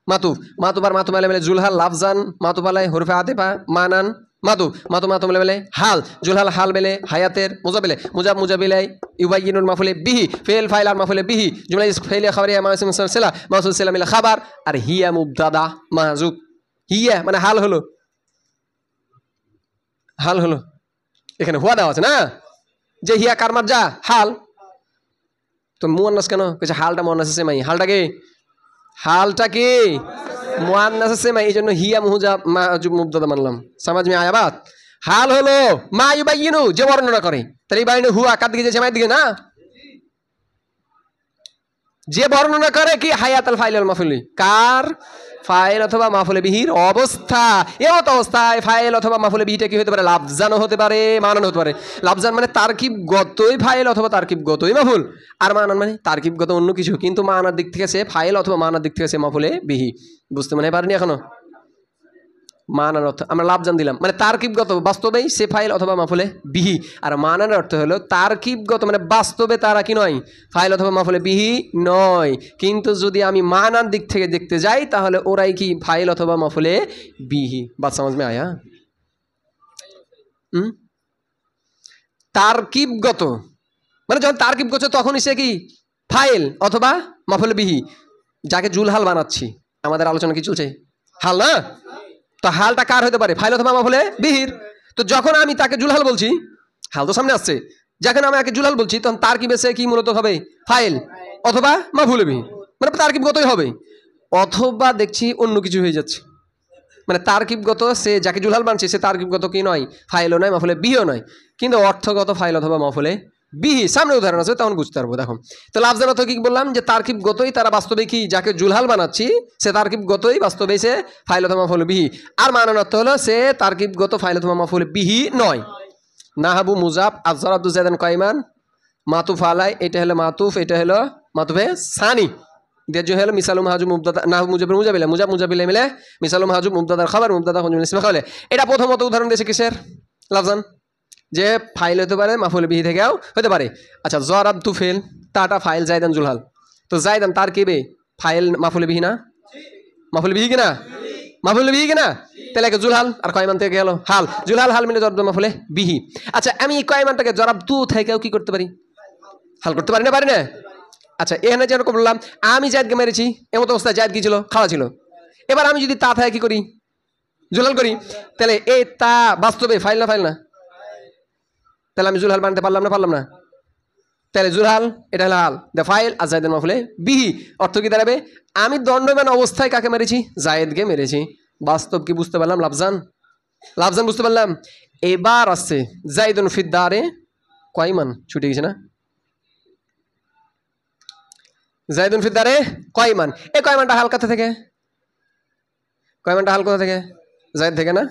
মাতুফ মাতুবার মাতুম আলে মেলে জুলহাল লাফজান মাতুফ আলে হুরফে আতেফা মানান মাতুফ মাতুম মেলে হাল জুলহাল হাল মেলে হায়াতের মুজাবিলে মুজাব মুজাবিলাই ইউবাইনুল মাফুলে বিহি ফেল ফাইল আর মাফুলে বিহি জুমলা ফেল খাবারিয়া মাসুম সালা মাসুল সালা মিলে খাবার, আর হিয়া মুবতাদা মাহজুব, হিয়া মানে হাল হলো, হাল হলো এখানে হুয়া দেওয়া আছে না, যে হিয়া কারমার যা হাল, তো মুয়ান্নাস কেন কইছে হালটা মুয়ান্নাসে সেমাই, হালটা কি মুয়ান্নাসে সেমাই, এই জন্য হিয়া মুহুজা মাহজুব মুবতাদা মানলাম। সমাজ মে আয়াবাত হাল হলো মা ইউবাইয়িনু যে বর্ণনা করে, তাহলে ইবাইনু হুয়া কার দিকে যে সেমাই দিকে না, যে বর্ণনা করে কি হায়াতুল ফাইল আল মাফুলি কার ফাইল অথবা মাফুলে বিহির অবস্থা, এমত অবস্থায় ফাইল অথবা মাফুলে বিহিটা কি হতে পারে লাফজানও হতে পারে মানান হতে পারে। লাফজান মানে তারকিব গতই ফাইল অথবা তারকিব গতই মাফুল, আর মানান মানে তারকিব গত অন্য কিছু, কিন্তু মানার দিক থেকে সে ফাইল অথবা মানার দিক থেকে সে মাফুলে বিহি। বুঝতে মনে পারেনি এখনো মানার অর্থ আমরা লাফজান দিলাম মানে তারকিবগত বাস্তবেই সে ফাইল অথবা মাফুলে বিহি, আর মানার অর্থ হলো তারকিবগত মানে বাস্তবে তারা কি নয় ফাইল অথবা মাফুলে বিহি নয়, কিন্তু যদি আমি মানার দিক থেকে দেখতে যাই তাহলে ওরাই কি ফাইল অথবা মাফুলে বিহি। বাত সমাজ মে আয়া তারকিবগত মানে যখন তারকিবগত তখনই সে কি ফাইল অথবা মাফুলে বিহি। যাকে জুলহাল বানাচ্ছি আমাদের আলোচনা কি চলছে হাল না, তো হালটা কার হতে পারে ফাইল অথবা মাফুলে বিহির। তো যখন আমি তাকে জুলহাল বলছি হাল তো সামনে আসছে, যখন আমি তাকে জুলহাল বলছি তখন তার কি বেশে কি মূলত হবে ফাইল অথবা মাফুলে বিহি, মানে তারকিবগতই হবে, অথবা দেখছি অন্য কিছু হয়ে যাচ্ছে, মানে তারকিবগত সে যাকে জুলহাল বানছে সে তারকিবগত কি নয় ফাইলও নয় মাফুলে বিহিও নয়, কিন্তু অর্থগত ফাইল অথবা মাফুলে বিহি। সামনে উদাহরণ আছে তখন বুঝতে পারবো। দেখো তো লাফজান অর্থ কি বললাম যে তারকিবগতই তারা বাস্তবে কি যাকে জুলহাল বানাচ্ছি সে তারকিবগতই বাস্তবে সে ফাইল অথবা মাফুলে বিহি, আর মানান অর্থ হলো সে তারকিবগত ফাইল অথবা মাফুলে বিহি নয়। নাহাবু মুজাব আফজার আব্দুল জায়দান কয়মান মাতুফ আলাই, এটা হলো মাতুফ, এটা হলো মাতুফে সানি দেজু হলো মিসালুম হাজু মুবতাদা নাহু মুজাবির মুজাবিলা মুজাব মুজাবিলে মিলে মিসালুম হাজু মুবতাদার খবর মুবতাদা হুজুল ইসমা খালে। এটা প্রথমত উদাহরণ দিয়েছে কিসের লাফজান যে ফাইল হতে পারে মাফুলে বিহি থেকেও হতে পারে। আচ্ছা জরাব তু ফেল তাটা ফাইল জায়দান জুলহাল, তো জায়দান তার কেবে ফাইল মাফুলে বিহি না মাফুলে বিহি কিনা মাফুলে বিহি কিনা, তাহলে জুলহাল আর কয়মান থেকে গেল হাল, জুলহাল হাল মিলে জরাব মাফুলে বিহি। আচ্ছা আমি কয়মানটাকে জরাব তু থেকেও কি করতে পারি হাল করতে পারি না আচ্ছা এখানে যেরকম বললাম আমি জায়দকে মেরেছি এমত অবস্থায় জায়দ কি ছিল খাওয়া ছিল, এবার আমি যদি তা থাকে কি করি জুলহাল করি, তাহলে এই তা বাস্তবে ফাইল না তাহলে আমি জুলহাল বানাতে পারলাম না তাহলে জুলহাল এটা হলো হাল দ্য ফাইল আর জায়েদের মাফুলে বিহি অর্থ কি দাঁড়াবে আমি দণ্ডমান অবস্থায় কাকে মেরেছি জায়েদকে মেরেছি বাস্তব কি বুঝতে পারলাম লাফজান লাফজান বুঝতে পারলাম এবার আসছে জাইদুন ফিদ্দারে কয় মান ছুটে গেছে না জাইদুন ফিদ্দারে কয় মান এই কয় মানটা হাল কোথা থেকে কয় মানটা হাল কোথা থেকে জায়েদ থেকে না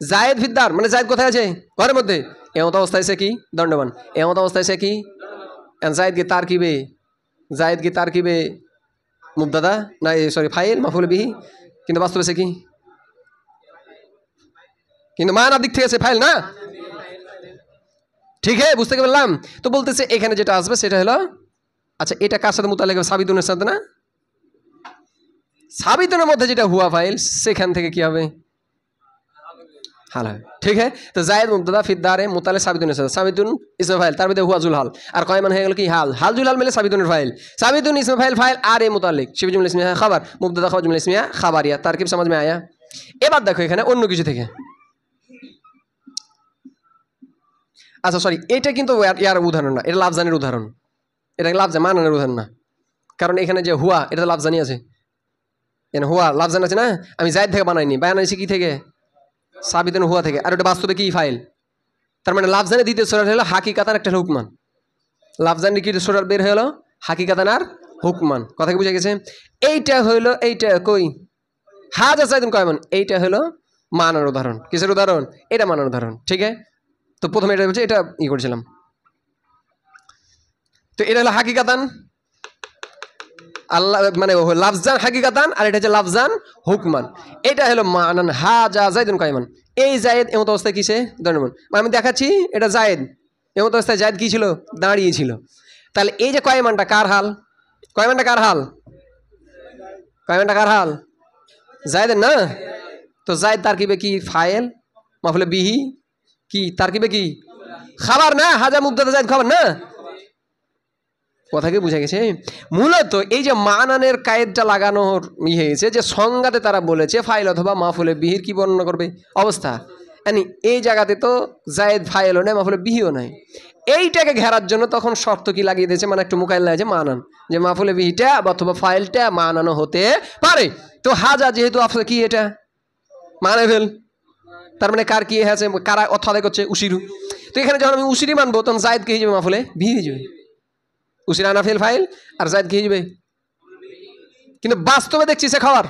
জায়েদ ফিদ্দার মানে জায়েদ কোথায় আছে ঘরের মধ্যে এমত অবস্থায় সে কি দণ্ডমান এমত অবস্থায় সে কি জায়েদ কি তারকিবে জায়েদ কি তারকিবে মুবতাদা না সরি ফাইল মাফুল বিহি কিন্তু বাস্তবে সে কি কিন্তু মানার দিক থেকে সে ফাইল না ঠিক আছে বুঝতে পারলাম তো বলতেছে এখানে যেটা আসবে সেটা হলো আচ্ছা এটা কার সাথে মুতাল্লিক সাবিতুনের সাথে না সাবিতুনের মধ্যে যেটা হুয়া ফাইল সেখান থেকে কি হবে হাল হবে ঠিক আছে তো জায়েদ মুবতাদা ফিদ্দারে মুতাল্লিক সাবিতুনের সাথে সাবিতুন ইসমে ফাইল তার মধ্যে হুয়া জুল হাল আর কয় মান হয়ে গেল কি হাল হাল জুল হাল মিলে সাবিতুনের ফাইল সাবিতুন ইসমে ফাইল ফাইল আর এ মুতাল্লিক শিবি জুমলা ইসমিয়া খাবার মুবতাদা খাবার জুমলা ইসমিয়া খাবারিয়া তারকিব সমাজ মে আয়া এবার দেখো এখানে অন্য কিছু থেকে আচ্ছা সরি এটা কিন্তু ইয়ার উদাহরণ না এটা লাফজানের উদাহরণ এটা লাফজান মানানের উদাহরণ না কারণ এখানে যে হুয়া এটা তো লাফজানি আছে এখানে হুয়া লাফজান আছে না আমি জায়েদ থেকে বানাইনি বানাইছি কি থেকে সাবিতুন হুয়া থেকে আর ওটা বাস্তবে কি ফাইল তার মানে লাফজানের দ্বিতীয় সূরা হলো হাকিকাতান একটা হুকমান লাফজানের কি সূরা বের হলো হাকিকাতান আর হুকমান কথা কি বুঝা গেছে এইটা হইলো এইটা কই হাজা জায়েদুন কয় মান এইটা হলো মানার উদাহরণ কিসের উদাহরণ এটা মানার উদাহরণ ঠিক আছে তো প্রথমে এটা বলছে এটা ই করেছিলাম তো এটা হলো হাকিকাতান আল্লাহ মানে লাফজান হাকিকাতান আর এটা হচ্ছে লাফজান হুকমান এটা হলো মানান হাজা জায়েদুন কায়মান এই জায়েদ এমত অবস্থায় কিসে দণ্ডমান আমি দেখাচ্ছি এটা জায়েদ এমত অবস্থায় জায়েদ কি ছিল দাঁড়িয়েছিল তাহলে এই যে কয়মানটা কার হাল কয়মানটা কার হাল কয়মানটা কার হাল জায়েদের না তো জায়েদ তারকিবে কি ফাইল মাফুলে বিহি কি তারকিবে কি খাবার না হাজা মুবতাদা জায়েদ খাবার না কথা কি বুঝা গেছে মূলত এই যে মানানের কায়েদটা লাগানোর হয়েছে যে সংজ্ঞাতে তারা বলেছে ফাইল অথবা মাফুলে বিহির কি বর্ণনা করবে অবস্থা মানে এই জায়গাতে তো জায়েদ ফাইলও নেই মাফুলে বিহিও নাই এইটাকে ঘেরার জন্য তখন শর্ত কি লাগিয়ে দিয়েছে মানে একটু মুকাইল আছে মানান যে মাফুলে বিহিটা অথবা ফাইলটা মানানো হতে পারে তো হাজা যেহেতু আপনার কি এটা মানে ফেল তার মানে কার কি আছে কারা অর্থ আদায় করছে উশিরু তো এখানে যখন আমি উশিরি মানবো তখন জায়েদ কি হয়ে যাবে মাফুলে বিহি হয়ে যাবে উশির আনা ফেল ফাইল আর জায়েদ কি হয়ে যাবে কিন্তু বাস্তবে দেখছি সে খাওয়ার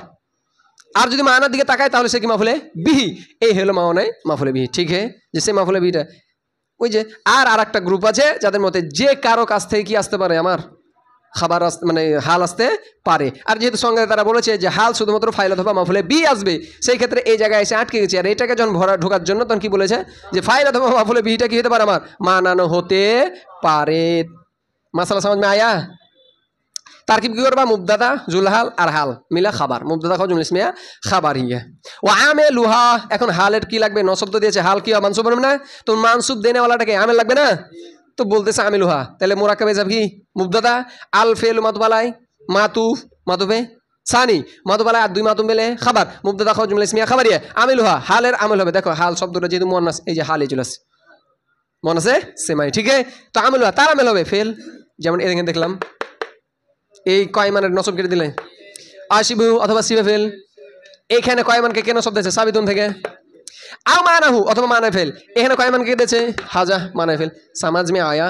আর যদি মানার দিকে তাকায় তাহলে সে কি মাফুলে বিহি এই হলো মাওনায় মাফুলে বিহি ঠিক আছে যে সে মাফুলে বিহিটা ওই যে আর একটা গ্রুপ আছে যাদের মতে যে কারো কাছ থেকে কি আসতে পারে আমার খাবার মানে হাল আসতে পারে আর যেহেতু সঙ্গে তারা বলেছে যে হাল শুধুমাত্র ফাইল অথবা মাফুলে বি আসবে সেই ক্ষেত্রে এই জায়গায় এসে আটকে গেছে আর এটাকে যখন ভরা ঢোকার জন্য তখন কি বলেছে যে ফাইল অথবা মাফুলে বিটা কি হতে পারে আমার মানানো হতে পারে মাসালা সমাজ মে আয়া তারকিব কি করবা মুবতাদা জুলহাল আর হাল মিলা খাবার মুবতাদা খাও জুমলা ইসমিয়া খাবার হিয়া ও আমেলুহা এখন হালের কি লাগবে নসব তো দিয়েছে হাল কি মানসুব হবে না তো মানসুব দেনে ওয়ালাটাকে আমেল লাগবে না তো বলতেছে আমেলুহা তাহলে মোরাক্কাবে যাব কি মুবতাদা আল ফেল মাতুবালাই মাতুফ মাতুফে সানি মাতুবালাই আর দুই মাতুম মিলে খাবার মুবতাদা খাও জুমলা ইসমিয়া খাবার হিয়া আমেলুহা হালের আমল হবে দেখো হাল শব্দটা যেহেতু মুয়ান্নাস এই যে হালে চলে আসে মনে আছে সেমাই ঠিক আছে তো আমেলুহা তার আমল হবে ফেল যেমন এখানে দেখলাম এই কয় মানের নসব কেটে দিলে আশিবু অথবা সিবে ফেল এখানে কয় মানকে কেন শব্দ আছে সাবিতুন থেকে আও মানাহু অথবা মানায় ফেল এখানে কয় মানকে কেটেছে হাজা মানায় ফেল সমাজ মে আয়া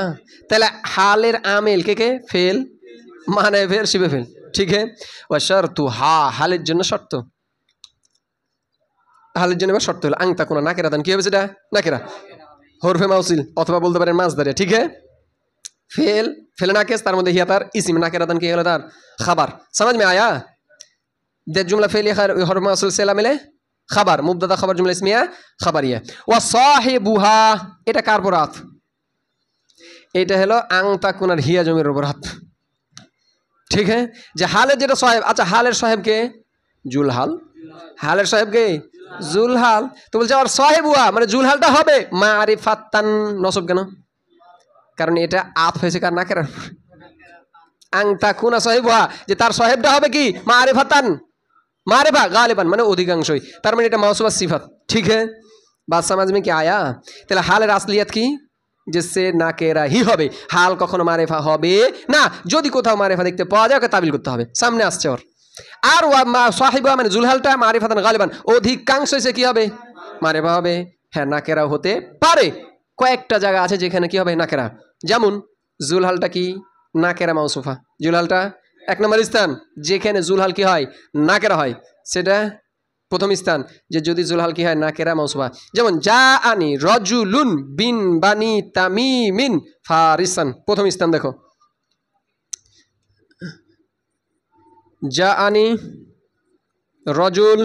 তাহলে হালের আমেল কে ফেল মানায় ফেল সিবে ফেল ঠিক আছে ওয়া শারতু হালের জন্য শর্ত হালের জন্য এবার শর্ত হলো আংতা কোনা নাকেরা দান কি হবে সেটা নাকেরা হরফে মাউসিল অথবা বলতে পারেন মাসদারে ঠিক আছে फेल फेल नाकेस तार मध्य हिया तार इसिम नाकेरातन की हलो तार खबर समझ में आया दे जुमला फेल या हरफ मासूल सेला मिले खबर मुबतदा खबर जुमला इस्मिया खबरिया वा साहिबुहा এটা কার বরাত এটা হলো আং তাকুনার হিয়া জমির বরাত ঠিক আছে যে হালের যেটা সাহেব আচ্ছা হালের সাহেব কে জুলহাল হালের সাহেব কে জুলহাল তো বলছে আর সাহেবুহা মানে জুলহালটা হবে মারিফাতান নসব কেন কারণ এটা আত হয়েছে কার নাকেরার আং তাকুনা সাহিবুহা যে তার সাহেবটা হবে কি মারিফাতান মারিফা গালিবান মানে অধিকাংশই তার মানে এটা মাউসুবা সিফাত ঠিক है बात समझ में क्या आया তাহলে হালের আসলিয়াত কি যে সে নাকেরা হি হবে, হাল কখনো মারেফা হবে না। যদি কোথাও মারেফা দেখতে পাওয়া যায় ওকে তাবিল করতে হবে। সামনে আসছে ওর। আর সাহিবা মানে জুলহালটা মারিফাতান গালিবান অধিকাংশ সে কি হবে মারেফা হবে। হ্যাঁ নাকেরা হতে পারে, কয়েকটা জায়গা আছে যেখানে কি হবে নাকেরা। যেমন জুলহালটা কি নাকেরা মাউসুফা। জুলহালটা এক নম্বর স্থান যেখানে জুলহাল কি হয় নাকেরা হয়, সেটা প্রথম স্থান যে যদি জুলহাল কি হয় নাকেরা মাউসুফা। যেমন যা আনি রজুলুন বিন বানি তামিমিন ফারিসান, প্রথম স্থান দেখো যা আনি রজুল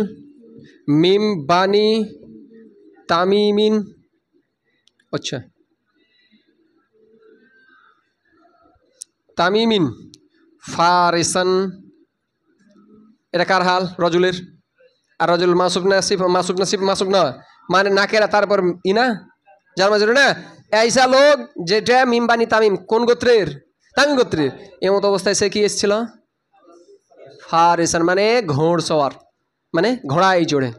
মিম বানি তামিমিন। আচ্ছা তামিমিন ফারিসান, এটা কার হাল রজুলের। আর রজুল মাসুব নাসিব মাসুব নাসিব মাসুব না মানে নাকেরা, তারপর ইনা যার মাঝে না এইসা লোক যেটা মিম বানি তামিম কোন গোত্রের তামিম গোত্রের, এমত অবস্থায় সে কি এসেছিল ফারিসান মানে ঘোড়সওয়ার মানে ঘোড়ায় চড়ে।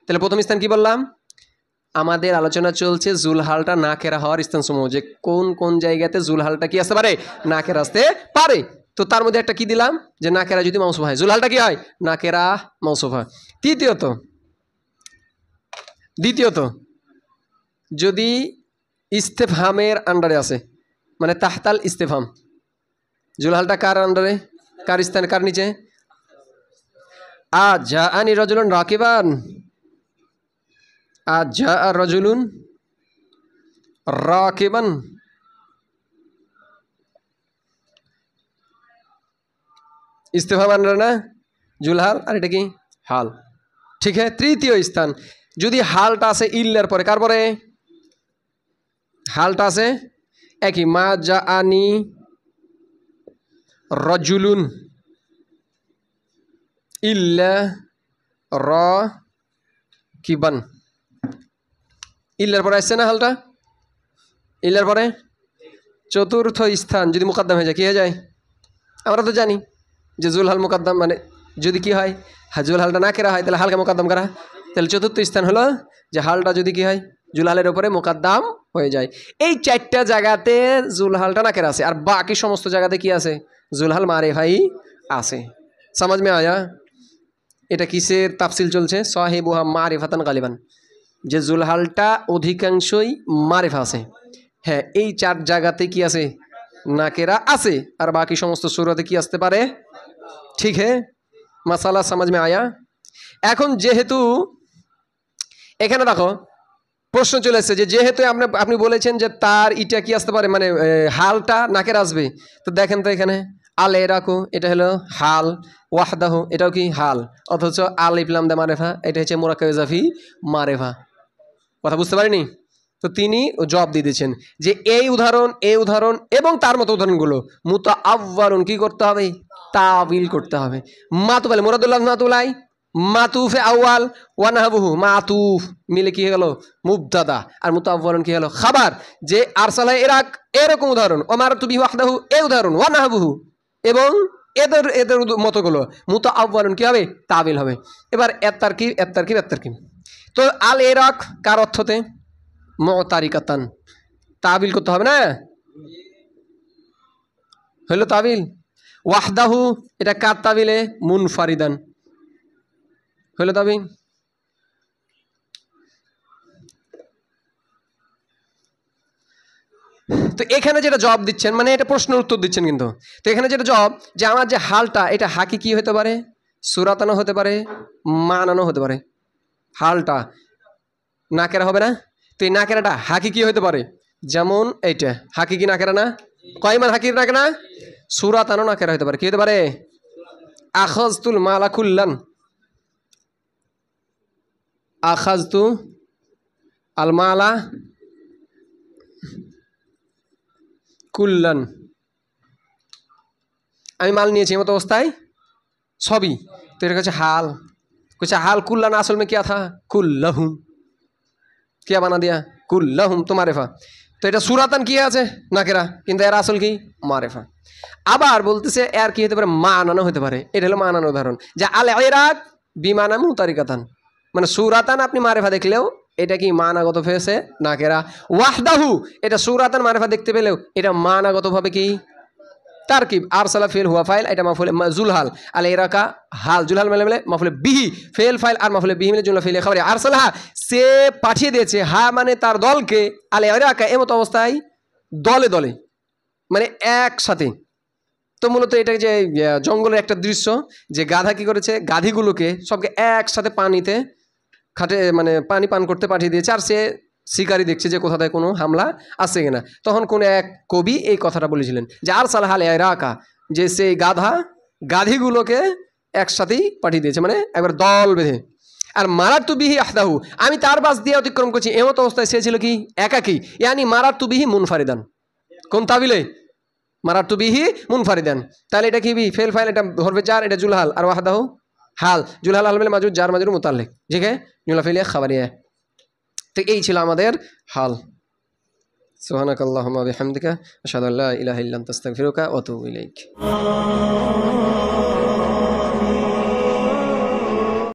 তাহলে প্রথম স্থান কি বললাম, আমাদের আলোচনা চলছে জুলহালটা নাকেরা হওয়ার স্থানসমূহ, যে কোন কোন জায়গাতে জুলহালটা কি আসতে পারে নাকেরা আসতে পারে। তো তার মধ্যে একটা কি দিলাম যে নাকেরা যদি মাউসুফ হয় জুলহালটা কি হয় নাকেরা মাউসুফ হয়। দ্বিতীয়ত যদি ইস্তেফহামের আন্ডারে আছে মানে তাহতাল ইস্তেফহাম, জুলহালটা কার আন্ডারে কার স্থানে কার নিচে। আজ যা আনি রজুলুন রাকিবান, আজ যা রজুলুন রাকিবান, ইস্তেফহাম আন্ডারে না জুলহাল, আর এটা কি হাল। ঠিক আছে। তৃতীয় স্থান যদি হালটা আছে ইল্লার পরে, কার পরে হালটা আছে একই মা যা আনি রজুলুন ইল্লা র কিবান, ইল্লার পরে আসছে না হালটা, ইল্লার পরে চতুর্থ স্থান যদি মুকাদ্দাম হয়ে যায় কি হয়ে যায়, আমরা তো জানি যে জুলহাল মুকাদ্দাম মানে যদি কি হয় জুলহালটা না কেরা হয় তাহলে হালকা মুকাদ্দাম করা, তাহলে চতুর্থ স্থান হলো যে হালটা যদি কি হয় জুলহালের উপরে মুকাদ্দাম হয়ে যায়। এই চারটা জায়গাতে জুলহালটা না কেরা আছে, আর বাকি সমস্ত জায়গাতে কি আছে জুলহাল মারেফাই আছে। সমাজ মে আয়া, এটা কিসের তাফসিল চলছে সাহিবুহা মারিফাতান গালিবান, যে জুলহালটা অধিকাংশই মারেফা আছে। হ্যাঁ এই চার জায়গাতে কি আছে নাকেরা আছে, আর বাকি সমস্ত সুরাতে কি আসতে পারে। ঠিক হ্যাঁ মাসালা সমাজ মে আয়া। এখন যেহেতু এখানে দেখো প্রশ্ন চলে এসেছে যে যেহেতু আপনি বলেছেন যে তার ইটা কি আসতে পারে মানে হালটা নাকের আসবে, তো দেখেন তো এখানে আল এরাকু এটা হলো হাল, ওয়াহদাহু এটাও কি হাল, অথচ আল ইফলাম দা মারেফা এটা হচ্ছে মুরাক্কাব ইজাফি মারেফা। কথা বুঝতে পারিনি? তো তিনি জবাব দিয়ে দিয়েছেন যে এই উদাহরণ এবং তার মতো উদাহরণগুলো মুতাআওয়ালুন কি করতে হবে তাবিল করতে হবে। মাতুফ মুরাদুল্লাহ মাতুলাই মাতুফে আউয়াল ওয়ানাহাবুহু মাতুফ মিলে কি হয়ে গেল মুবতাদা, আর মুতাআওয়ালুন কি হলো খাবার, যে আরসালা ইরাক এরকম উদাহরণ, ওমারাতু বিহি ওয়াহদাহু এই উদাহরণ, ওয়ানাহাবুহু এবং এদের মতগুলো মুতাআওয়ালুন কি হবে তাবিল হবে। এবার এত তারকিব। তো আল ইরাক কার অর্থতে মুতারিকাতান তাবিল করতে হবে না, হলো তাবিল। ওয়াহদাহু এটা কার তাবিলে মুনফারিদান হলো তাবিল। তো এখানে যেটা জবাব দিচ্ছেন মানে এটা প্রশ্নের উত্তর দিচ্ছেন কিন্তু, তো এখানে যেটা জবাব যে আমার যে হালটা এটা হাকিকি হতে পারে, সুরাতানো হতে পারে, মানানো হতে পারে। হালটা নাকেরা হবে না, তো এই নাকেরাটা হাকিকি হতে পারে, যেমন এইটা হাকিকি নাকেরা না, কয়মান হাকির নাকেরা সুরাতানো নাকেরা হতে পারে। কি হতে পারে আখাজতুল মালা কুল্লান, আখাজতু আল মালা কুল্লান, আমি মাল নিয়েছি মতো অবস্থায় সবই, তো এটা হচ্ছে হাল। कुछ हाल कुल्लान असल में क्या था कुल्लहुम, क्या बना दिया कुल्लहुम तो मारेफा, तो এটা সুরাতান কি আছে নাকেরা কিন্তু এর আসল কি মারেফা। আবার বলতেছে এর কি হতে পারে মানানো হতে পারে, এটা হলো মানানো উদাহরণ যে আল ইরাক বিমানা মুতারিকাতান, মানে সুরাতান আপনি মারেফা দেখলেও এটা কি মানাগত হয়েছে না কেরা ওয়াহদাহু এটা সূরাতান মারিফা দেখতে পেলেও এটা মানাগতভাবে কি তারকিব আরসালা ফেল হুয়া ফাইল এটা মাফুলে জুলহাল আল ইরাকা হাল জুলহাল মিলে মাফুলে বিহি ফেল ফাইল আর মাফুলে বিহি মিলে জুমলা ফেলে খাবারে আরসালা সে পাঠিয়ে দিয়েছে হা মানে তার দলকে আল ইরাকা এমত অবস্থায় দলে দলে মানে একসাথে। তো মূলত এটা যে জঙ্গলের একটা দৃশ্য যে গাধা কি করেছে গাধীগুলোকে সবকে একসাথে পানিতে খাটে মানে পানি পান করতে পাঠিয়ে দিয়েছে আর সে শিকারি দেখছে যে কোথায় কোনো হামলা আসছে কিনা। তখন কোন এক কবি এই কথাটা বলেছিলেন যে আর সালাহাল ইরাকা যে সেই গাধীগুলোকে একসাথেই পাঠিয়ে দিয়েছে মানে একবার দল বেঁধে। আর মারাত্তু বিহি আহদাহু আমি তার বাস দিয়ে অতিক্রম করছি এমত অবস্থায় সে ছিল কি একাকী ইয়ানি মারাত্তু বিহি মুনফারিদান কোন তাবিলে মারাত্তু বিহি মুনফারিদান তাহলে এটা কি ফেল ফাইল এটা ধরবে জার এটা জুলহাল আর ওয়াহদাহু হাল জুলহাল হাল মিলে মাজুদ জার মাজুর মুতাল্লিক ঠিক আছে জুমলা ফেলিয়া খাবারিয়া। তো এই ছিল আমাদের হাল। সুবহানাকাল্লাহুম্মা বিহামদিকা আশহাদু আল্লা ইলাহা ইল্লা আনতা আস্তাগফিরুকা ওয়া আতুবু ইলাইক।